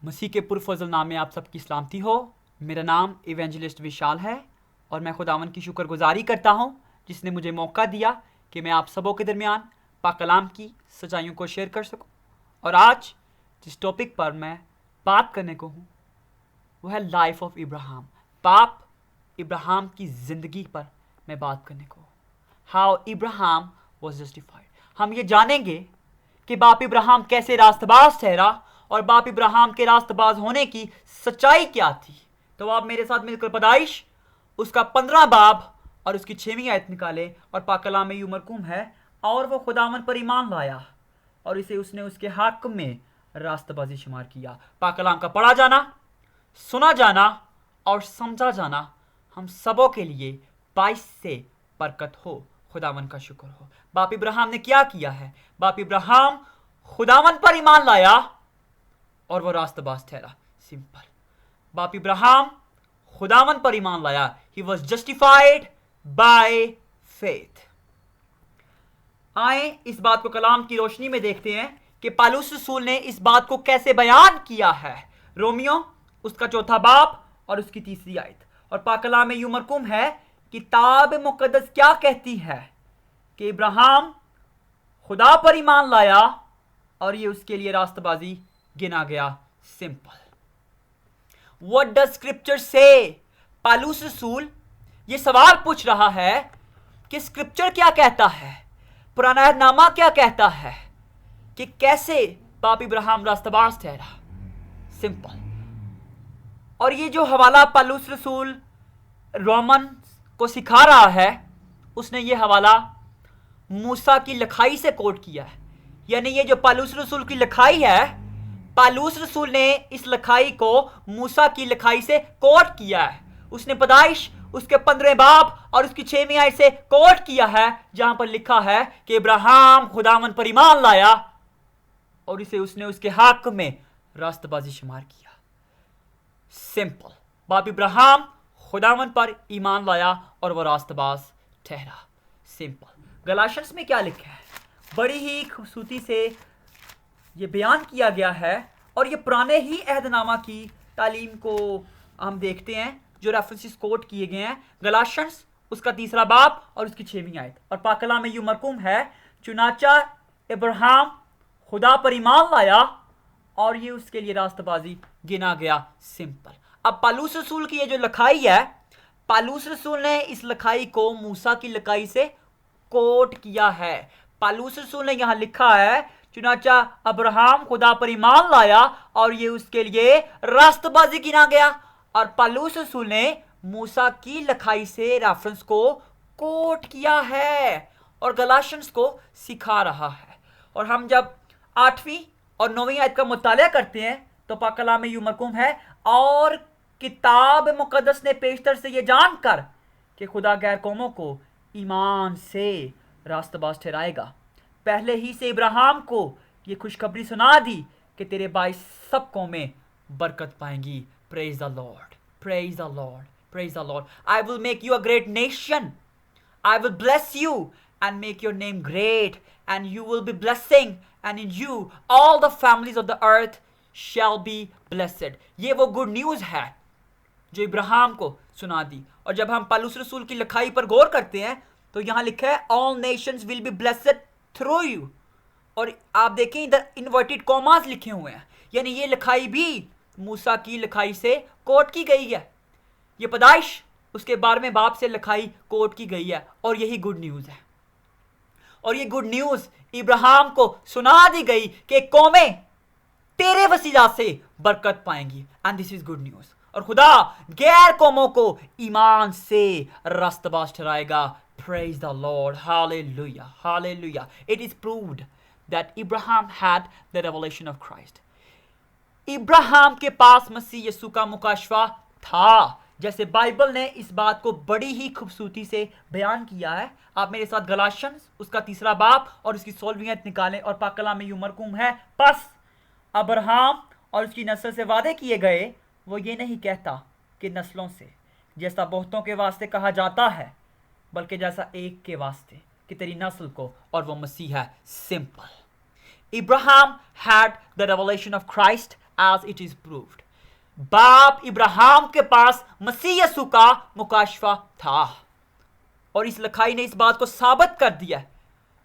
मसीह के पुरफजल नाम में आप सबकी सलामती हो। मेरा नाम इवेंजलिस्ट विशाल है और मैं खुदावन की शुक्रगुजारी करता हूँ जिसने मुझे मौका दिया कि मैं आप सबों के दरमियान पाक कलाम की सच्चाइयों को शेयर कर सकूँ। और आज जिस टॉपिक पर मैं बात करने को हूँ वो है लाइफ ऑफ इब्राहिम। बाप इब्राहिम की ज़िंदगी पर मैं बात करने को, हाउ इब्राहिम वॉज जस्टिफाइड। हम ये जानेंगे कि बाप इब्राहिम कैसे रास्तबाज ठहरा और बाप इब्राहिम के रास्तबाज होने की सच्चाई क्या थी। तो आप मेरे साथ मिलकर पैदाइश उसका 15 बाब और उसकी 6वीं आयत निकाले और पाक कलाम में यूं मरकूम है, और वो खुदावन पर ईमान लाया और इसे उसने उसके हक में रास्तबाजी शुमार किया। पाक कलाम का पढ़ा जाना, सुना जाना और समझा जाना हम सबों के लिए बाइस से बरकत हो। खुदावन का शुक्र हो। बाप इब्राहिम ने क्या किया है? बाप इब्राहिम खुदावन पर ईमान लाया और वो रास्तबाज ठहरा। सिंपल। बाप इब्राहिम खुदावन पर ईमान लाया, he was justified by faith. आए इस बात को कलाम की रोशनी में देखते हैं कि पालूस रसूल ने इस बात को कैसे बयान किया है। रोमियो उसका 4 बाब और उसकी 3री आयत। और पाक कलाम में यूं मरकूम है, किताब मुकद्दस क्या कहती है कि इब्राहिम खुदा पर ईमान लाया और ये उसके लिए रास्तबाजी गिना गया। सिंपल। व्हाट डज स्क्रिप्चर से? पालूस रसूल ये सवाल पूछ रहा है कि स्क्रिप्चर क्या कहता है, पुराना अहदनामा क्या कहता है कि कैसे बाप इब्राहिम रास्तबाज ठहरा। सिंपल। और ये जो हवाला पालूस रसूल रोमन को सिखा रहा है, उसने ये हवाला मूसा की लिखाई से कोट किया है। यानी ये जो पालूस रसूल की लिखाई है, पालूस रसूल ने इस लिखाई को मूसा की लिखाई से कोट किया है। उसने पैदाइश उसके 15 बाब और उसकी 6वीं आयत से कोट किया है, जहां पर लिखा है कि इब्राहिम खुदावन पर ईमान लाया और इसे उसने उसके हक में रास्तबाजी शुमार किया। सिंपल। बाप इब्राहिम खुदावन पर ईमान लाया और वह रास्तबाज ठहरा। सिंपल। गलाशियंस में क्या लिखा है? बड़ी ही खूबसूरती से ये बयान किया गया है और ये पुराने ही अहदनामा की तालीम को हम देखते हैं जो रेफरेंसेस कोट किए गए हैं। गलाशियंस उसका 3रा बाब और उसकी 6वीं आयत। और पाक कलाम में यूं मरकूम है, चुनाचा इब्राहिम खुदा पर ईमान लाया और ये उसके लिए रास्तबाजी गिना गया। सिंपल। अब पालूस रसूल की ये जो लिखाई है, पालूस रसूल ने इस लिखाई को मूसा की लिखाई से कोट किया है। पालूस रसूल ने यहां लिखा है, चुनाचा अब्राहम खुदा पर ईमान लाया और ये उसके लिए रास्तबाजी गिना गया। और पालूस रसूल ने मूसा की लिखाई से रेफरेंस को कोट किया है और गलाशियंस को सिखा रहा है। और हम जब 8वीं और 9वीं आयत का मुताला करते हैं तो पाक कलाम में यूं मरकूम है, और किताब मुकद्दस ने पेशतर से ये जानकर कि खुदा गैर कौमों को ईमान से रास्तबाज ठहराएगा, पहले ही से इब्राहिम को ये खुशखबरी सुना दी कि तेरे बाइस सब कौमें बरकत पाएंगी। Praise the Lord, praise the Lord, praise the Lord. I will make you a great nation, I will bless you and make your name great, and you will be blessing, and in you all the families of the earth shall be blessed. ये वो good news है जो इब्राहिम को सुना दी। और जब हम पालूस रसूल की लिखाई पर गौर करते हैं तो यहां लिखा है, all nations will be blessed through you। और आप देखें इधर इन्वर्टेड कॉमास लिखे हुए हैं, यानी ये लिखाई भी मूसा की लिखाई से कोट की गई है। ये पैदाइश उसके 12वें बाब से लिखाई कोट की गई है और यही गुड न्यूज है। और ये गुड न्यूज इब्राहिम को सुना दी गई कि कौमें तेरे वसीला से बरकत पाएंगी, and this is good news. और खुदा गैर कौमों को ईमान से रास्तबाज ठहराएगा। Praise the lord, hallelujah, hallelujah. It is proved that इब्राहिम had the revelation of Christ. इब्राहिम के पास मसीह यीशु का मुकाशवा था, जैसे बाइबल ने इस बात को बड़ी ही खूबसूरती से बयान किया है। आप मेरे साथ गलाशियंस उसका 3रा बाब और उसकी 16वीं आयत निकालें। और पाक कलाम में यूं मरकूम है, बस अब्राहम और उसकी नस्ल से वादे किए गए, वो ये नहीं कहता कि नस्लों से, जैसा बहुतों के वास्ते कहा जाता है, बल्कि जैसा एक के वास्ते कि तेरी नस्ल को, और वो मसीह है। Simple. Abraham had the revelation of Christ as it is proved. बाप इब्राहिम के पास मसीह यीशु का मुकाशफा था और इस लिखाई ने इस बात को साबित कर दिया है।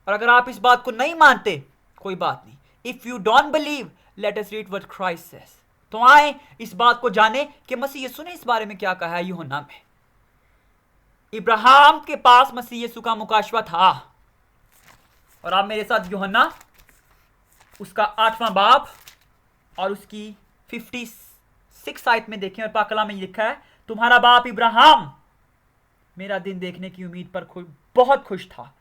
और अगर आप इस बात को नहीं मानते कोई बात नहीं, if you don't believe let us read what Christ says. तो आए इस बात को जाने कि मसीह यीशु ने इस बारे में क्या कहा है यूहन्ना में। इब्राहिम के पास मसीह यीशु का मुकाशवा था। और आप मेरे साथ यूहन्ना उसका 8वां बाब और उसकी 56 आयत में देखें और पाक कलाम में लिखा है, तुम्हारा बाप इब्राहिम मेरा दिन देखने की उम्मीद पर बहुत खुश था,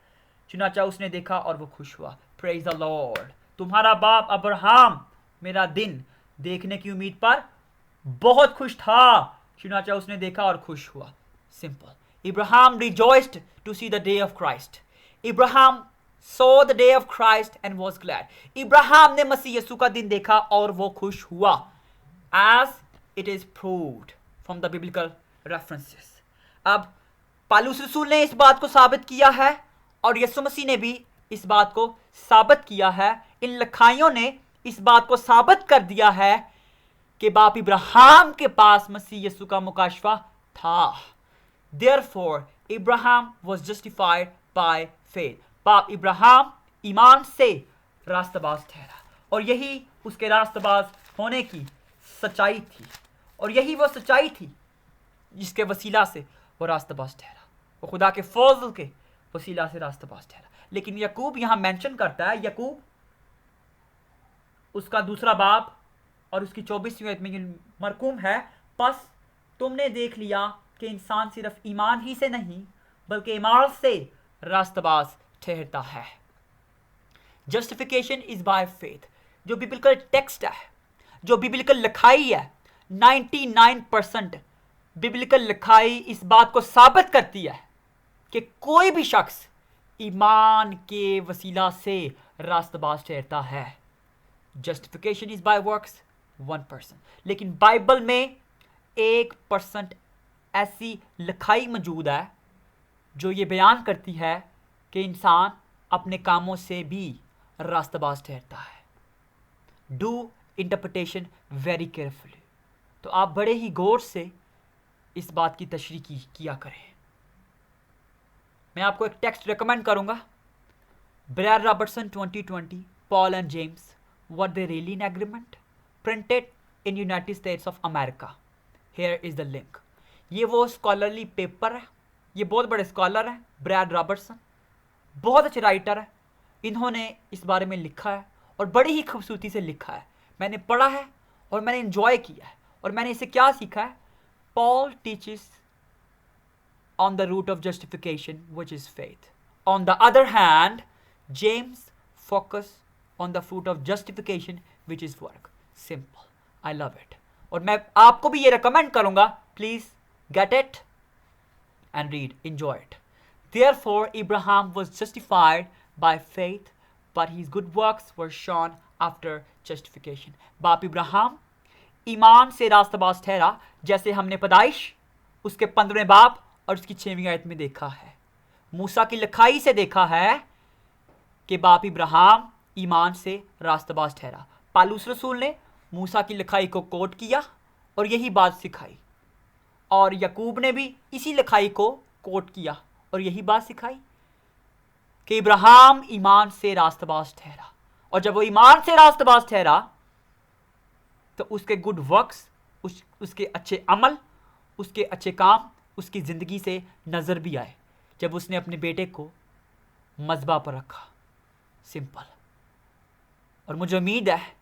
चुनाचा उसने देखा और वो खुश हुआ। Praise the Lord. तुम्हारा बाप अब्राहम मेरा दिन देखने की उम्मीद पर बहुत खुश था, चुनाचा उसने देखा और खुश हुआ। Simple. Abraham rejoiced to see the day of Christ. Abraham saw the day of Christ and was glad. Ibrahim ने मसीह यीशु का दिन देखा और वो खुश हुआ, as it is proved from the biblical references. अब पालूस रसूल ने इस बात को साबित किया है और यीशु मसीह ने भी इस बात को साबित किया है। इन लिखाइयों ने इस बात को साबित कर दिया है कि बाप इब्राहिम के पास मसीह यीशु का मुकाशफा था। Therefore, Abraham was justified by faith. बाप इब्राहिम ईमान से रास्तबाज ठहरा और यही उसके रास्तबाज होने की सच्चाई थी और यही वो सच्चाई थी जिसके वसीला से वो रास्तबाज ठहरा। वो खुदा के फजल के वसीला से रास्तबाज ठहरा। लेकिन याकूब यहाँ मेंशन करता है, याकूब उसका 2 बाब और उसकी 24वीं आयत में मरकूम है, बस तुमने देख लिया कि इंसान सिर्फ ईमान ही से नहीं बल्कि ईमान से रास्तबाज ठहरता है। Justification is by faith. जो बिब्लिकल टेक्स्ट है, जो बिब्लिकल लिखाई है, 99% बिब्लिकल लिखाई इस बात को साबित करती है कि कोई भी शख्स ईमान के वसीला से रास्तबाज ठहरता है। Justification is by works 1%। लेकिन बाइबल में 1% ऐसी लिखाई मौजूद है जो ये बयान करती है कि इंसान अपने कामों से भी रास्तबाज ठहरता है। Do interpretation very carefully. तो आप बड़े ही गौर से इस बात की तशरीह किया करें। मैं आपको एक टेक्स्ट रिकमेंड करूंगा, Brad Robertson 2020 Paul and James what they really in agreement, printed in United States of America. Here is the link. ये वो स्कॉलरली पेपर है, ये बहुत बड़े स्कॉलर हैं ब्रैड रॉबर्टसन, बहुत अच्छे राइटर है। इन्होंने इस बारे में लिखा है और बड़ी ही खूबसूरती से लिखा है। मैंने पढ़ा है और मैंने एंजॉय किया है और मैंने इसे क्या सीखा है। Paul teaches on the root of justification which is faith. On the other hand James focus on the fruit of justification which is work. Simple. I love it. और मैं आपको भी ये रिकमेंड करूंगा, please get it and read, enjoy it. Therefore, Abraham was justified by faith, but his good works were shown after justification. बाप इब्राहिम ईमान से रास्तबाज ठहरा, जैसे हमने पैदाइश उसके 15वें बाब और उसकी 6वीं आयत में देखा है। मूसा की लिखाई से देखा है कि बाप इब्राहिम ईमान से रास्तबाज ठहरा। पालूस रसूल ने मूसा की लिखाई को कोट किया और यही बात सिखाई और याकूब ने भी इसी लिखाई को कोट किया और यही बात सिखाई कि इब्राहिम ईमान से रास्तबाज ठहरा। और जब वो ईमान से रास्तबाज ठहरा तो उसके गुड वर्क्स, उसके अच्छे अमल, उसके अच्छे काम उसकी ज़िंदगी से नज़र भी आए जब उसने अपने बेटे को मज़बा पर रखा। सिंपल। और मुझे उम्मीद है,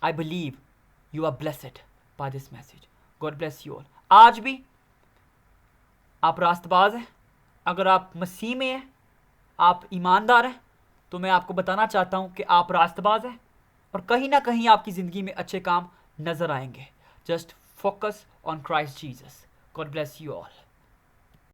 I believe you are blessed by this message. God bless you all. आज भी आप रास्तबाज हैं। अगर आप मसीह में हैं, आप ईमानदार हैं, तो मैं आपको बताना चाहता हूं कि आप रास्तबाज हैं और कहीं ना कहीं आपकी ज़िंदगी में अच्छे काम नज़र आएंगे। Just focus on Christ Jesus. God bless you all.